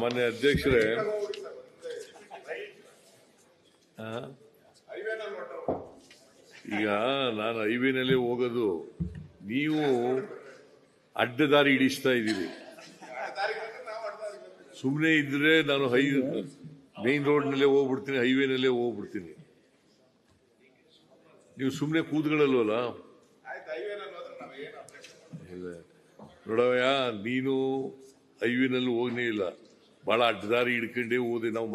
ಮಾನ್ಯ ಅಧ್ಯಕ್ಷರೇ, ಈಗ ನಾನು ಹೈವೇನಲ್ಲಿ ಹೋಗೋದು, ನೀವು ಅಡ್ಡದಾರಿ ಹಿಡಿಸ್ತಾ ಇದ್ದೀರಿ. ಸುಮ್ಮನೆ ಇದ್ರೆ ನಾನು ಮೇನ್ ರೋಡ್ನಲ್ಲೇ ಹೋಗ್ಬಿಡ್ತೀನಿ, ಹೈವೇನಲ್ಲೇ ಹೋಗ್ಬಿಡ್ತೀನಿ. ನೀವು ಸುಮ್ಮನೆ ಕೂತ್ಗಳಲ್ವಲ್ಲ. ನೋಡವಯ್ಯ, ನೀನು ಹೈವೇನಲ್ಲಿ ಹೋಗನೇ ಇಲ್ಲ, ಬಹಳ ಅಡ್ಡದಾರಿ ಹಿಡ್ಕೊಂಡೇ ಹೋದೆ. ನಾವು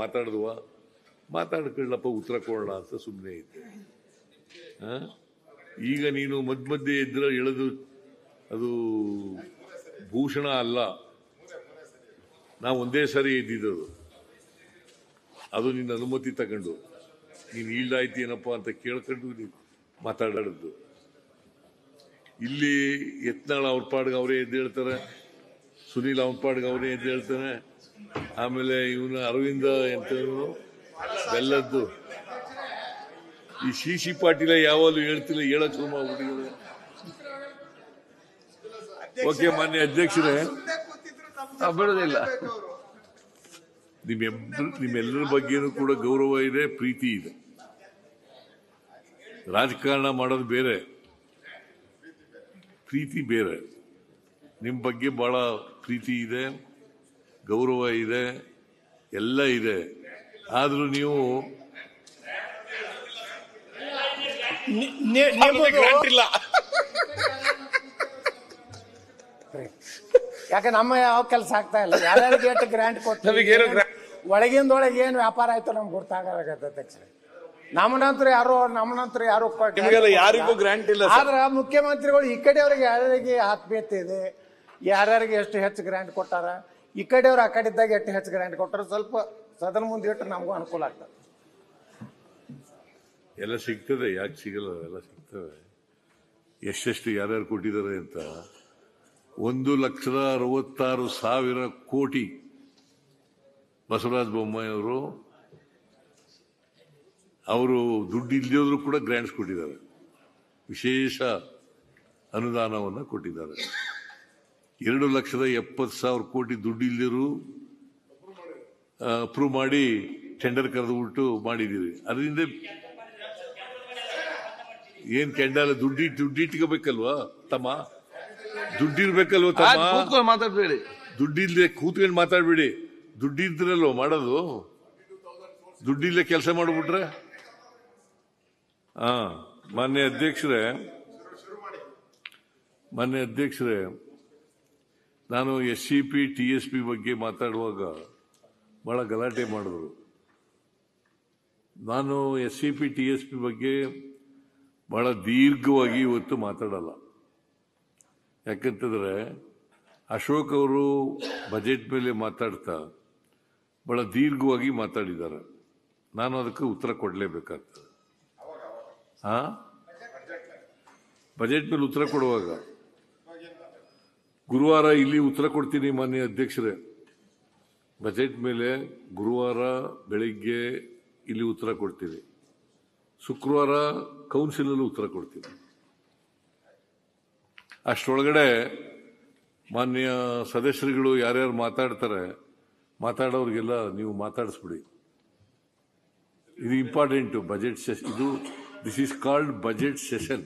ಮಾತಾಡ್ಕೊಳ್ಳಪ್ಪ, ಉತ್ತರ ಕೊಡೋಣ ಅಂತ ಸುಮ್ಮನೆ ಇದ್ದೆ. ಈಗ ನೀನು ಮಧ್ಯೆ ಎದ್ರ ಎಳೆದು ಅದು ಭೂಷಣ ಅಲ್ಲ. ನಾವು ಒಂದೇ ಸಾರಿ ಎದ್ದಿದ್ದದು, ಅದು ನಿನ್ನ ಅನುಮತಿ ತಗೊಂಡು ನೀನು ಈಲ್ಡಾಯ್ತೀನಪ್ಪ ಅಂತ ಕೇಳ್ಕೊಂಡು ನೀನು ಮಾತಾಡೋದು. ಇಲ್ಲಿ ಯತ್ನಾಳ್ ಅವ್ರ ಪಾಡ್ಗೆ ಅವರೇ ಎದ್ದು ಹೇಳ್ತಾರೆ, ಸುನೀಲ್ ಅವನ ಪಾಡ್ಗೆ ಅವರೇ ಎದ್ದು ಹೇಳ್ತಾನೆ, ಆಮೇಲೆ ಇವನ ಅರವಿಂದ ಎಂತ ಬೆಲ್ಲದ್ದು ಈ ಸಿ ಪಾಟೀಲ ಯಾವಾಗಲೂ ಹೇಳ್ತಿಲ್ಲ, ಹೇಳಕ್ ಶುರು ಮಾಡ್ಬಿಟ್ಟಿದ್ದಾರೆ. ಓಕೆ ಮಾನ್ಯ ಅಧ್ಯಕ್ಷರೇ, ಬಿಡುದಿಲ್ಲ. ನಿಮ್ಮೆಲ್ಲರ ಬಗ್ಗೆನೂ ಕೂಡ ಗೌರವ ಇದೆ, ಪ್ರೀತಿ ಇದೆ. ರಾಜಕಾರಣ ಮಾಡೋದು ಬೇರೆ, ಪ್ರೀತಿ ಬೇರೆ. ನಿಮ್ಮ ಬಗ್ಗೆ ಬಹಳ ಪ್ರೀತಿ ಇದೆ, ಗೌರವ ಇದೆ, ಎಲ್ಲ ಇದೆ. ಆದ್ರೂ ನೀವು ಯಾಕೆ ನಮ್ಮ ಯಾವ ಕೆಲಸ ಆಗ್ತಾ ಇಲ್ಲ. ಯಾರ್ಯಾರಿಗೆ ಎಷ್ಟು ಗ್ರಾಂಟ್ ಕೊಡ್ತೀವಿ, ಒಳಗಿಂದೊಳಗೆ ಏನು ವ್ಯಾಪಾರ ಆಯ್ತು ನಮ್ಗೆ ಗೊತ್ತಾಗತ್ತೆ ಅಧ್ಯಕ್ಷರೇ. ನಮ್ಮನಂತರ ಯಾರು ಯಾರಿಗೂ ಗ್ರಾಂಟ್ ಇಲ್ಲ. ಆದ್ರ ಮುಖ್ಯಮಂತ್ರಿಗಳು ಈ ಕಡೆಯವ್ರಿಗೆ ಯಾರ್ಯಾರಿಗೆ ಆತ್ಮೀಯತೆ ಇದೆ, ಯಾರ್ಯಾರಿಗೆ ಎಷ್ಟು ಹೆಚ್ಚು ಗ್ರಾಂಟ್ ಕೊಟ್ಟಾರ, ಈ ಕಡೆಯವ್ರು ಆ ಕಡೆದಾಗ ಎಷ್ಟು ಹೆಚ್ಚು ಗ್ರಾಂಟ್ ಕೊಟ್ಟಾರ, ಸ್ವಲ್ಪ ಸದನ ಮುಂದೆ ಇಟ್ಟು ನಮಗೂ ಅನುಕೂಲ ಆಗ್ತದೆ. ಎಲ್ಲ ಸಿಗ್ತದೆ, ಯಾಕೆ ಸಿಗಲ್ಲ? ಎಲ್ಲ ಸಿಗ್ತವೆ. ಎಷ್ಟೆಷ್ಟು ಯಾರ್ಯಾರು ಕೊಟ್ಟಿದ್ದಾರೆ ಅಂತ 1,66,000 ಕೋಟಿ ಬಸವರಾಜ ಬೊಮ್ಮಾಯಿ ಅವರು ದುಡ್ಡು ಇಲ್ಲದಿದ್ರು ಕೂಡ ಗ್ರಾಂಟ್ಸ್ ಕೊಟ್ಟಿದ್ದಾರೆ, ವಿಶೇಷ ಅನುದಾನವನ್ನು ಕೊಟ್ಟಿದ್ದಾರೆ. 2,70,000 ಕೋಟಿ ದುಡ್ಡು ಇಲ್ಲದಿರು ಅಪ್ರೂವ್ ಮಾಡಿ ಟೆಂಡರ್ ಕರೆದುಬಿಟ್ಟು ಮಾಡಿದ್ದೀರಿ. ಅದರಿಂದ ಏನ್ ಕೆಂಡಾಲ ದುಡ್ಡಿಟ್ಕೋಬೇಕಲ್ವಾ ತಮ್ಮ? ದುಡ್ಡಿರ್ಬೇಕಲ್ವ ತಮ್ಮ? ಮಾತಾಡ್ಬೇಡಿ, ದುಡ್ಡಿಲ್ದೆ ಕೂತ್ಕೊಂಡು ಮಾತಾಡ್ಬೇಡಿ. ದುಡ್ಡಿದ್ರಲ್ವ ಮಾಡೋದು, ದುಡ್ಡಿಲ್ಲದೆ ಕೆಲಸ ಮಾಡ್ಬಿಟ್ರೆ. ಮಾನ್ಯ ಅಧ್ಯಕ್ಷರೇ, ನಾನು SCP TSP ಬಗ್ಗೆ ಮಾತಾಡುವಾಗ ಬಹಳ ಗಲಾಟೆ ಮಾಡಿದ್ರು. ನಾನು SCP TSP ಬಗ್ಗೆ ಬಹಳ ದೀರ್ಘವಾಗಿ ಇವತ್ತು ಮಾತಾಡಲ್ಲ. ಯಾಕಂತಂದ್ರೆ ಅಶೋಕ್ ಅವರು ಬಜೆಟ್ ಮೇಲೆ ಮಾತಾಡ್ತಾ ಬಹಳ ದೀರ್ಘವಾಗಿ ಮಾತಾಡಿದ್ದಾರೆ. ನಾನು ಅದಕ್ಕೆ ಉತ್ತರ ಕೊಡಲೇಬೇಕಾಗ್ತದೆ. ಬಜೆಟ್ ಮೇಲೆ ಉತ್ತರ ಕೊಡುವಾಗ ಗುರುವಾರ ಇಲ್ಲಿ ಉತ್ತರ ಕೊಡ್ತೀನಿ ಮಾನ್ಯ ಅಧ್ಯಕ್ಷರೇ. ಬಜೆಟ್ ಮೇಲೆ ಗುರುವಾರ ಬೆಳಿಗ್ಗೆ ಇಲ್ಲಿ ಉತ್ತರ ಕೊಡ್ತೀನಿ, ಶುಕ್ರವಾರ ಕೌನ್ಸಿಲಲ್ಲೂ ಉತ್ತರ ಕೊಡ್ತೀನಿ. ಅಷ್ಟರೊಳಗಡೆ ಮಾನ್ಯ ಸದಸ್ಯರುಗಳು ಯಾರ್ಯಾರು ಮಾತಾಡೋರಿಗೆಲ್ಲ ನೀವು ಮಾತಾಡಿಸ್ಬಿಡಿ. ಇದು important budget session. This is called budget session.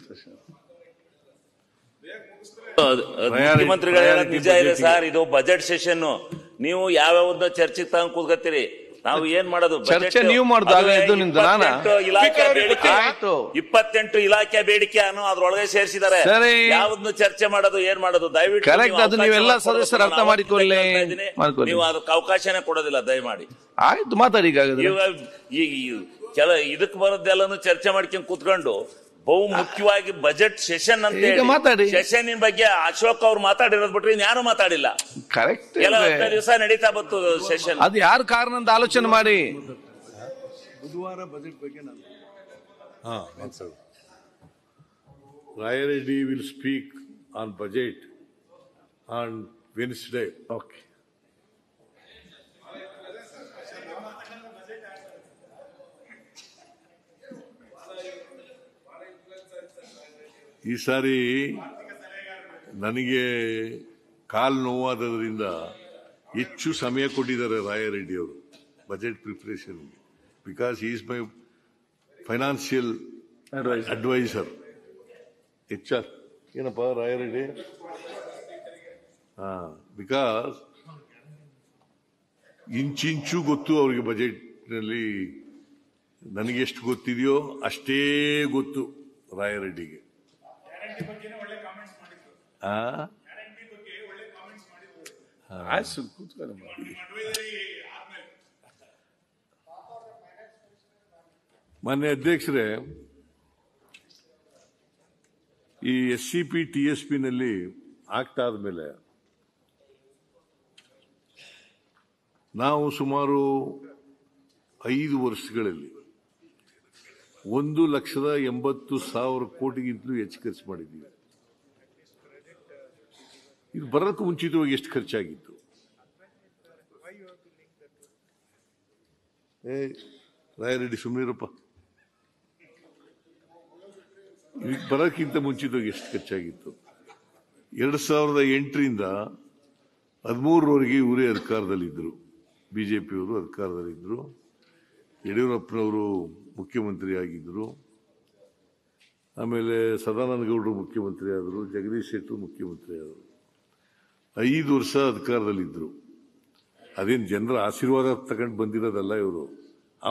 ಮುಖ್ಯಮಂತ್ರಿಗಳ ನಿಜ ಇದೆ ಸರ್, ಇದು ಬಜೆಟ್ ಸೆಷನ್. ನೀವು ಯಾವ್ಯಾವ ಚರ್ಚೆಗೆ ತಗೊಂಡ್ ಕೂತ್ಕೊತೀರಿ, ನಾವು ಏನ್ ಮಾಡೋದು? ಚರ್ಚೆ ನೀವು ಮಾಡೋದು 28 ಇಲಾಖೆ ಬೇಡಿಕೆ ಅದ್ರೊಳಗೆ ಸೇರಿಸಿದ್ದಾರೆ. ಯಾವ್ದನ್ನು ಚರ್ಚೆ ಮಾಡೋದು, ಏನ್ ಮಾಡೋದು? ದಯವಿಟ್ಟು ನೀವೆಲ್ಲ ಸದಸ್ಯರು ಅರ್ಥ ಮಾಡಿಕೊಳ್ಳಿ. ನೀವು ಅದಕ್ಕೆ ಅವಕಾಶನೇ ಕೊಡೋದಿಲ್ಲ, ದಯಮಾಡಿ. ಆಯ್ತು, ಮಾತಾಡಿ. ಇದಕ್ಕೆ ಬರೋದೆಲ್ಲಾನು ಚರ್ಚೆ ಮಾಡ್ಕೊಂಡು ಕೂತ್ಕೊಂಡು ಬಹು ಮುಖ್ಯವಾಗಿ ಬಜೆಟ್ ಸೆಷನ್ ಅಂತ ಮಾತಾಡಿ. ಸೆಷನ್ ಬಗ್ಗೆ ಅಶೋಕ್ ಅವ್ರು ಮಾತಾಡಿರೋದ್ ಬಿಟ್ರೆ ಯಾರು ಮಾತಾಡಿಲ್ಲ. ಕರೆಕ್ಟ್. ಎಲ್ಲ 10 ದಿವಸ ನಡೀತಾ ಬಂತು ಸೆಷನ್. ಅದು ಯಾರು ಕಾರಣ ಅಂತ ಆಲೋಚನೆ ಮಾಡಿ. ಬುಧವಾರ ಬಜೆಟ್ ಬಗ್ಗೆ Rayareddy will speak on budget on Wednesday. Okay. ಈ ಸಾರಿ ನನಗೆ ಕಾಲು ನೋವಾದ್ರಿಂದ ಹೆಚ್ಚು ಸಮಯ ಕೊಟ್ಟಿದ್ದಾರೆ ರಾಯರೆಡ್ಡಿ ಅವರು budget preparation, because he is my financial adviser. ಏನಪ್ಪ ರಾಯರೆಡ್ಡಿ? ಬಿಕಾಸ್ ಇಂಚಿಂಚು ಗೊತ್ತು ಅವ್ರಿಗೆ ಬಜೆಟ್ ನಲ್ಲಿ. ನನಗೆ ಎಷ್ಟು ಗೊತ್ತಿದೆಯೋ ಅಷ್ಟೇ ಗೊತ್ತು ರಾಯರೆಡ್ಡಿಗೆ. ಮಾನ್ಯ ಅಧ್ಯಕ್ಷರೇ, ಈ SCP TSP ನಲ್ಲಿ ಆಕ್ಟ್ ಆದ್ಮೇಲೆ ನಾವು ಸುಮಾರು 5 ವರ್ಷಗಳಲ್ಲಿ 1,80,000 ಕೋಟಿಗಿಂತಲೂ ಹೆಚ್ಚು ಖರ್ಚು ಮಾಡಿದ್ದೀವಿ. ಇದು ಬರೋದಕ್ಕೂ ಮುಂಚಿತವಾಗಿ ಎಷ್ಟು ಖರ್ಚಾಗಿತ್ತು? ರಾಯರೆಡ್ಡಿ ಸುಮ್ಮನಿರಪ್ಪ. ಇದಕ್ಕೆ ಬರೋಕ್ಕಿಂತ ಮುಂಚಿತವಾಗಿ ಎಷ್ಟು ಖರ್ಚಾಗಿತ್ತು? 2008ರಿಂದ 13ರವರೆಗೆ ಇವರೇ ಅಧಿಕಾರದಲ್ಲಿದ್ದರು. ಬಿಜೆಪಿಯವರು ಅಧಿಕಾರದಲ್ಲಿದ್ದರು. ಯಡಿಯೂರಪ್ಪನವರು ಮುಖ್ಯಮಂತ್ರಿ ಆಗಿದ್ದರು. ಆಮೇಲೆ ಸದಾನಂದ ಗೌಡರು ಮುಖ್ಯಮಂತ್ರಿ ಆದರು. ಜಗದೀಶ್ ಶೆಟ್ಟರು ಮುಖ್ಯಮಂತ್ರಿ ಆದರು. 5 ವರ್ಷ ಅಧಿಕಾರದಲ್ಲಿದ್ದರು. ಅದೇನು ಜನರ ಆಶೀರ್ವಾದ ತಗೊಂಡು ಬಂದಿರೋದಲ್ಲ, ಇವರು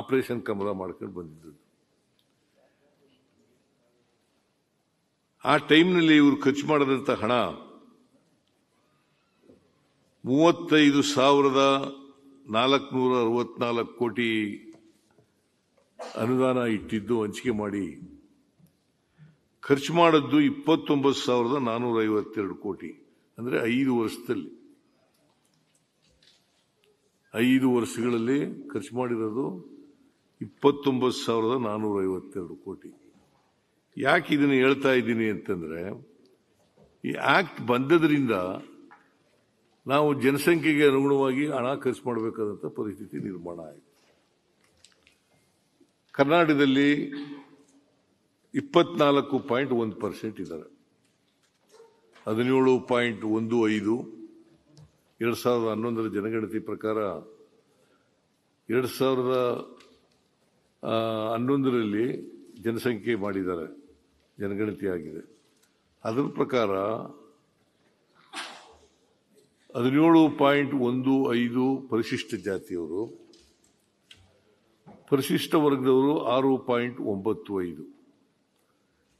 ಆಪರೇಷನ್ ಕಮಲ ಮಾಡ್ಕೊಂಡು ಬಂದಿದ್ದು. ಆ ಟೈಮ್ನಲ್ಲಿ ಇವರು ಖರ್ಚು ಮಾಡಿದಂಥ ಹಣ 35,464 ಕೋಟಿ ಅನುದಾನ ಇಟ್ಟಿದ್ದು ಹಂಚಿಕೆ ಮಾಡಿ ಖರ್ಚು ಮಾಡದ್ದು 29,452 ಕೋಟಿ. ಅಂದ್ರೆ 5 ವರ್ಷದಲ್ಲಿ 5 ವರ್ಷಗಳಲ್ಲಿ ಖರ್ಚು ಮಾಡಿರೋದು 29,452 ಕೋಟಿ. ಯಾಕೆ ಇದನ್ನು ಹೇಳ್ತಾ ಇದ್ದೀನಿ ಅಂತಂದ್ರೆ, ಈ ಆಕ್ಟ್ ಬಂದದ್ರಿಂದ ನಾವು ಜನಸಂಖ್ಯೆಗೆ ಅನುಗುಣವಾಗಿ ಹಣ ಖರ್ಚು ಮಾಡಬೇಕಾದಂತ ಪರಿಸ್ಥಿತಿ ನಿರ್ಮಾಣ ಆಯಿತು. ಕರ್ನಾಟಕದಲ್ಲಿ 24.1% ಇದ್ದಾರೆ. 17.15 2011 ಜನಗಣತಿ ಪ್ರಕಾರ 2011ರಲ್ಲಿ ಜನಸಂಖ್ಯೆ ಮಾಡಿದ್ದಾರೆ, ಜನಗಣತಿ ಆಗಿದೆ. ಅದರ ಪ್ರಕಾರ 17.15 ಪರಿಶಿಷ್ಟ ಜಾತಿಯವರು, ಪರಿಶಿಷ್ಟ ವರ್ಗದವರು 6.95,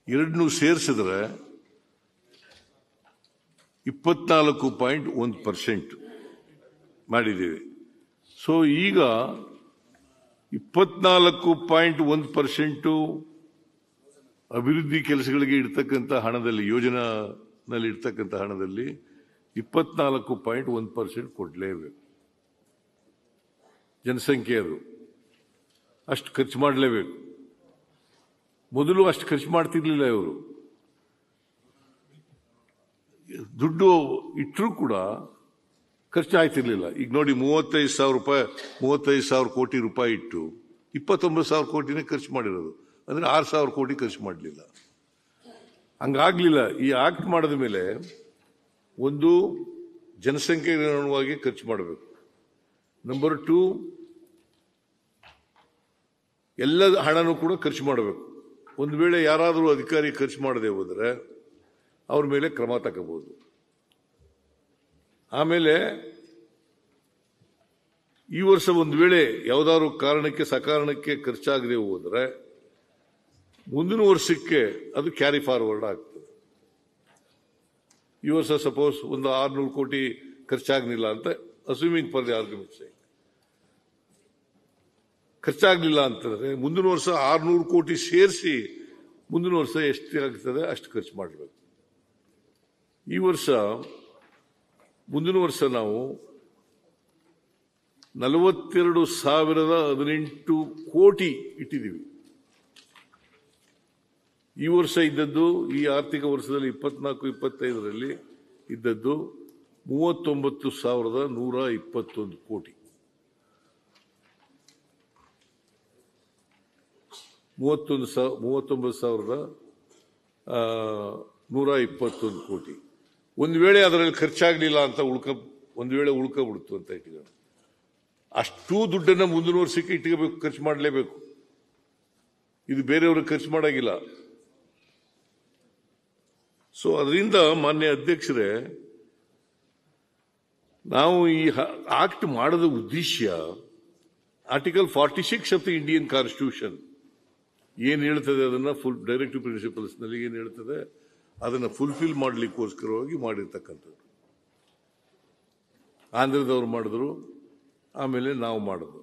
ಎರಡನ್ನೂ ಸೇರಿಸಿದ್ರೆ 24.1% ಮಾಡಿದ್ದೇವೆ. ಸೊ ಈಗ 24.1% ಅಭಿವೃದ್ಧಿ ಕೆಲಸಗಳಿಗೆ ಇಡ್ತಕ್ಕಂಥ ಹಣದಲ್ಲಿ, ಯೋಜನೆಯಲ್ಲಿ ಇಡ್ತಕ್ಕಂಥ ಹಣದಲ್ಲಿ 24.1% ಕೊಡಲೇಬೇಕು. ಜನಸಂಖ್ಯೆ ಅದು ಅಷ್ಟು ಖರ್ಚು ಮಾಡಲೇಬೇಕು. ಮೊದಲು ಅಷ್ಟು ಖರ್ಚು ಮಾಡ್ತಿರ್ಲಿಲ್ಲ ಇವರು. ದುಡ್ಡು ಇಟ್ಟರೂ ಕೂಡ ಖರ್ಚು ಆಯ್ತಿರ್ಲಿಲ್ಲ. ಈಗ ನೋಡಿ, 35,000 ಕೋಟಿ ರೂಪಾಯಿ ಇಟ್ಟು 29,000 ಕೋಟಿನೇ ಖರ್ಚು ಮಾಡಿರೋದು. ಅಂದ್ರೆ 6,000 ಕೋಟಿ ಖರ್ಚು ಮಾಡಲಿಲ್ಲ. ಹಂಗಾಗ್ಲಿಲ್ಲ. ಈ ಆಕ್ಟ್ ಮಾಡಿದ ಮೇಲೆ ಒಂದು, ಜನಸಂಖ್ಯೆಗೆ ಅನುಗುಣವಾಗಿ ಖರ್ಚು ಮಾಡಬೇಕು. ನಂಬರ್ 2, ಎಲ್ಲ ಹಣನೂ ಕೂಡ ಖರ್ಚು ಮಾಡಬೇಕು. ಒಂದು ವೇಳೆ ಯಾರಾದರೂ ಅಧಿಕಾರಿ ಖರ್ಚು ಮಾಡದೆ ಹೋದರೆ ಅವ್ರ ಮೇಲೆ ಕ್ರಮ ತಗೋಬಹುದು. ಆಮೇಲೆ ಈ ವರ್ಷ ಒಂದು ವೇಳೆ ಯಾವುದಾದ್ರು ಕಾರಣಕ್ಕೆ ಸಕಾರಣಕ್ಕೆ ಖರ್ಚಾಗದೆ ಹೋದರೆ ಮುಂದಿನ ವರ್ಷಕ್ಕೆ ಅದು ಕ್ಯಾರಿ ಫಾರ್ವರ್ಡ್ ಆಗ್ತದೆ. ಈ ವರ್ಷ ಸಪೋಸ್ ಒಂದು 600 ಕೋಟಿ ಖರ್ಚಾಗಲಿಲ್ಲ ಅಂತ, assuming for the argument sake, ಖರ್ಚಾಗಲಿಲ್ಲ ಅಂತಂದ್ರೆ ಮುಂದಿನ ವರ್ಷ 600 ಕೋಟಿ ಸೇರಿಸಿ ಮುಂದಿನ ವರ್ಷ ಎಷ್ಟು ಆಗ್ತದೆ ಅಷ್ಟು ಖರ್ಚು ಮಾಡಬೇಕು. ಈ ವರ್ಷ, ಮುಂದಿನ ವರ್ಷ ನಾವು 42,018 ಕೋಟಿ ಇಟ್ಟಿದ್ದೀವಿ. ಈ ವರ್ಷ ಇದ್ದದ್ದು, ಈ ಆರ್ಥಿಕ ವರ್ಷದಲ್ಲಿ 24-25ರಲ್ಲಿ ಇದ್ದದ್ದು 39,121 ಕೋಟಿ. 39,121 ಕೋಟಿ. ಒಂದು ವೇಳೆ ಅದರಲ್ಲಿ ಖರ್ಚಾಗಲಿಲ್ಲ ಅಂತ ಒಂದು ವೇಳೆ ಉಳ್ಕೊಬಿಡ್ತು ಅಂತ ಇಟ್ಕೊಂಡು ಅಷ್ಟೂ ದುಡ್ಡನ್ನ ಮುಂದಿನ ವರ್ಷಕ್ಕೆ ಇಟ್ಕೋಬೇಕು, ಖರ್ಚು ಮಾಡಲೇಬೇಕು. ಇದು ಬೇರೆಯವ್ರಿಗೆ ಖರ್ಚು ಮಾಡಾಗಿಲ್ಲ. ಸೊ ಅದರಿಂದ ಮಾನ್ಯ ಅಧ್ಯಕ್ಷರೇ, ನಾವು ಈ ಆಕ್ಟ್ ಮಾಡದ ಉದ್ದೇಶ article 46 of the Indian constitution ಏನ್ ಹೇಳ್ತದೆ ಅದನ್ನ ಫುಲ್ ಡೈರೆಕ್ಟಿವ್ ಪ್ರಿನ್ಸಿಪಲ್ಸ್ ನಲ್ಲಿ ಏನ್ ಹೇಳ್ತದೆ ಅದನ್ನ ಫುಲ್ಫಿಲ್ ಮಾಡ್ಲಿಕ್ಕೋಸ್ಕರವಾಗಿ ಮಾಡಿರ್ತಕ್ಕಂಥದ್ದು. ಆಂಧ್ರದವ್ರು ಮಾಡಿದ್ರು, ಆಮೇಲೆ ನಾವು ಮಾಡಿದ್ರು,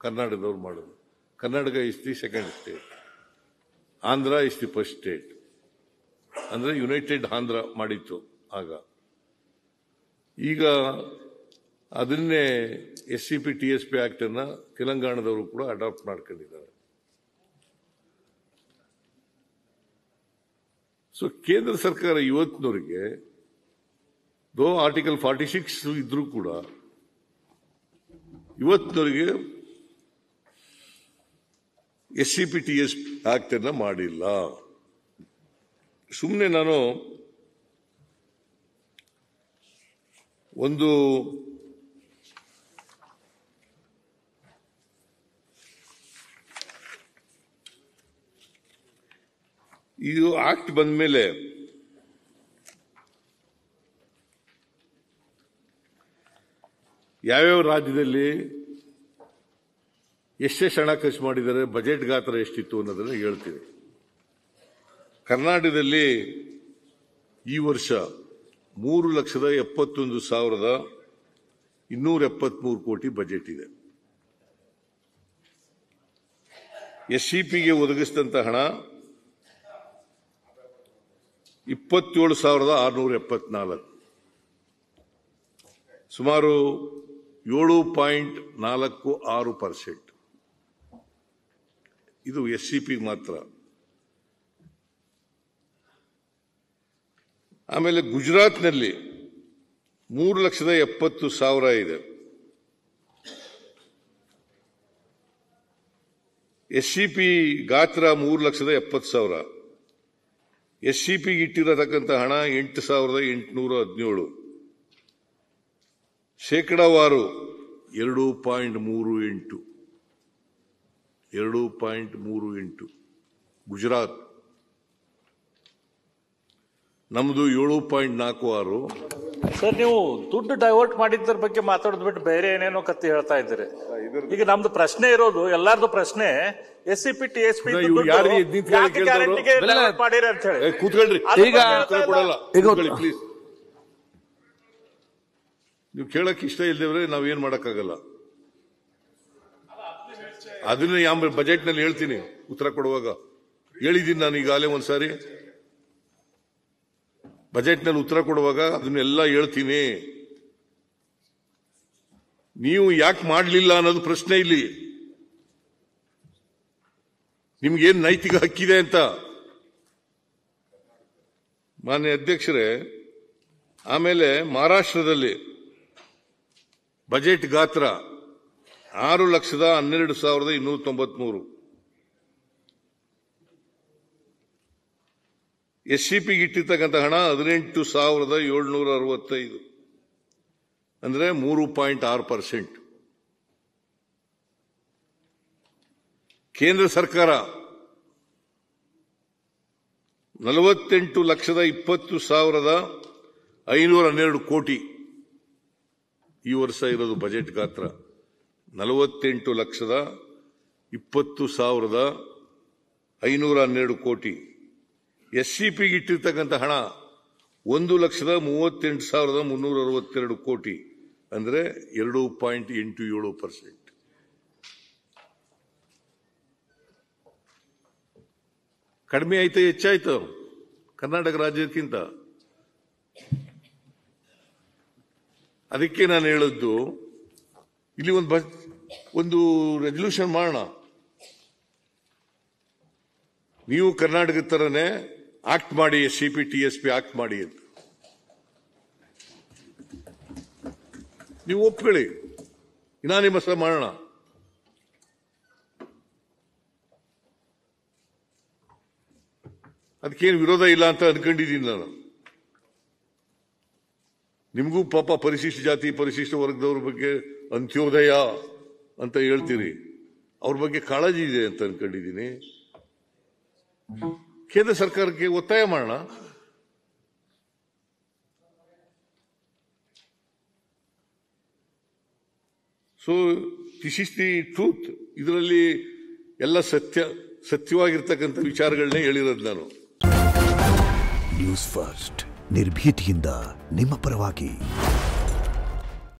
ಕರ್ನಾಟಕದವ್ರು ಮಾಡಿದ್ರು. Karnataka is the second state, Andhra is the first state. ಅಂದ್ರೆ ಯುನೈಟೆಡ್ ಆಂಧ್ರ ಮಾಡಿತ್ತು ಆಗ. ಈಗ ಅದನ್ನೇ SCP TSP ಆಕ್ಟ್ ಅನ್ನ ತೆಲಂಗಾಣದವರು ಕೂಡ ಅಡಾಪ್ಟ್ ಮಾಡ್ಕೊಂಡಿದ್ದಾರೆ. ಸೊ ಕೇಂದ್ರ ಸರ್ಕಾರ ಇವತ್ತಿನವರಿಗೆ ಆರ್ಟಿಕಲ್ 46 ಇದ್ರೂ ಕೂಡ ಇವತ್ತಿನವರಿಗೆ SCP TSP ಆಕ್ಟ್ ಅನ್ನ ಮಾಡಿಲ್ಲ. ಸುಮ್ಮನೆ ನಾನು ಒಂದು ಇದು ಆಕ್ಟ್ ಬಂದ ಮೇಲೆ ಯಾವ್ಯಾವ ರಾಜ್ಯದಲ್ಲಿ ಎಷ್ಟೆಷ್ಟು ಹಣ ಖರ್ಚು ಮಾಡಿದ್ದಾರೆ, ಬಜೆಟ್ ಗಾತ್ರ ಎಷ್ಟಿತ್ತು ಅನ್ನೋದನ್ನು ಹೇಳ್ತೀವಿ. ಕರ್ನಾಟಕದಲ್ಲಿ ಈ ವರ್ಷ 3,71,273 ಕೋಟಿ ಬಜೆಟ್ ಇದೆ. SCPಗೆ ಒದಗಿಸಿದಂತ ಹಣ 27,674, ಸುಮಾರು 7.46%. ಇದು SCP ಮಾತ್ರ. ಆಮೇಲೆ ಗುಜರಾತ್ನಲ್ಲಿ 3,70,000 ಇದೆ. SCP ಗಾತ್ರ 3,70,000. SCPಗೆ ಇಟ್ಟಿರತಕ್ಕಂಥ ಹಣ 8,817. ಶೇಕಡಾವಾರು 2.38 ಗುಜರಾತ್. ನಮ್ದು 7.46. ಸರ್, ನೀವು ದುಡ್ಡು ಡೈವರ್ಟ್ ಮಾಡಿದ್ರ ಬಗ್ಗೆ ಮಾತಾಡೋದು ಬಿಟ್ಟು ಬೇರೆ ಏನೇನೋ ಕತ್ತಿ ಹೇಳ್ತಾ ಇದ್ದೀರಿ. ಈಗ ನಮ್ದು ಪ್ರಶ್ನೆ ಇರೋದು, ಎಲ್ಲಾರ್ದು ಪ್ರಶ್ನೆ SCP TSP ಮಾಡಿರಿ ಅಂತ ಹೇಳಿ. ಕೂತ್ಕೊಳ್ರಿ, ಈಗ ಪ್ಲೀಸ್. ನೀವು ಕೇಳಕ್ ಇಷ್ಟ ಇಲ್ದೇವ್ರೆ ನಾವೇನ್ ಮಾಡಕ್ಕಾಗಲ್ಲ. ಅದನ್ನ ಬಜೆಟ್ ನಲ್ಲಿ ಹೇಳ್ತೀನಿ, ಉತ್ತರ ಕೊಡುವಾಗ ಹೇಳಿದ್ದೀನಿ ನಾನು ಈಗಾಗಲೇ ಒಂದ್ಸಾರಿ. ಬಜೆಟ್ ನಲ್ಲಿ ಉತ್ತರ ಕೊಡುವಾಗ ಅದನ್ನೆಲ್ಲ ಹೇಳ್ತೀನಿ. ನೀವು ಯಾಕೆ ಮಾಡಲಿಲ್ಲ ಅನ್ನೋದು ಪ್ರಶ್ನೆ ಇಲ್ಲಿ. ನಿಮ್ಗೇನ್ ನೈತಿಕ ಹಕ್ಕಿದೆ ಅಂತ. ಮಾನ್ಯ ಅಧ್ಯಕ್ಷರೇ, ಆಮೇಲೆ ಮಹಾರಾಷ್ಟ್ರದಲ್ಲಿ ಬಜೆಟ್ ಗಾತ್ರ 6,12,293. SCPಗೆ ಇಟ್ಟಿರ್ತಕ್ಕಂಥ ಹಣ 18,765, ಅಂದ್ರೆ 3.6%. ಕೇಂದ್ರ ಸರ್ಕಾರ 48,20,512 ಕೋಟಿ ಈ ವರ್ಷ ಇರೋದು ಬಜೆಟ್ ಗಾತ್ರ. 48,20,512 ಕೋಟಿ. SCPಗೆ ಇಟ್ಟಿರ್ತಕ್ಕಂಥ ಹಣ 1,38,362 ಕೋಟಿ, ಅಂದ್ರೆ 2.87%. ಕಡಿಮೆ ಆಯ್ತು ಹೆಚ್ಚಾಯ್ತು ಕರ್ನಾಟಕ ರಾಜ್ಯಕ್ಕಿಂತ. ಅದಕ್ಕೆ ನಾನು ಹೇಳಿದ್ದು, ಇಲ್ಲಿ ಒಂದು ರೆಸಲ್ಯೂಷನ್ ಮಾಡೋಣ. ನೀವು ಕರ್ನಾಟಕದ ತರನೇ ಆಕ್ಟ್ ಮಾಡಿ, SCP TSP ಆಕ್ಟ್ ಮಾಡಿ ಅಂತ ನೀವು ಒಪ್ಕೊಳ್ಳಿ. ಇನಾನಿಮಸ್ ಮಾಡೋಣ. ಅದಕ್ಕೇನು ವಿರೋಧ ಇಲ್ಲ ಅಂತ ಅನ್ಕೊಂಡಿದ್ದೀನಿ ನಾನು. ನಿಮಗೂ ಪಾಪ ಪರಿಶಿಷ್ಟ ಜಾತಿ ಪರಿಶಿಷ್ಟ ವರ್ಗದವ್ರ ಬಗ್ಗೆ ಅಂತ್ಯೋದಯ ಅಂತ ಹೇಳ್ತೀರಿ, ಅವ್ರ ಬಗ್ಗೆ ಕಾಳಜಿ ಇದೆ ಅಂತ ಅನ್ಕೊಂಡಿದ್ದೀನಿ. ಕೇಂದ್ರ ಸರ್ಕಾರಕ್ಕೆ ಒತ್ತಾಯ ಮಾಡೋಣ. So this is the truth. ಇದರಲ್ಲಿ ಎಲ್ಲ ಸತ್ಯವಾಗಿರ್ತಕ್ಕಂಥ ವಿಚಾರಗಳನ್ನೇ ಹೇಳಿರೋದು ನಾನು. ನ್ಯೂಸ್ ಫಸ್ಟ್ ನಿರ್ಭೀತಿಯಿಂದ ನಿಮ್ಮ ಪರವಾಗಿ.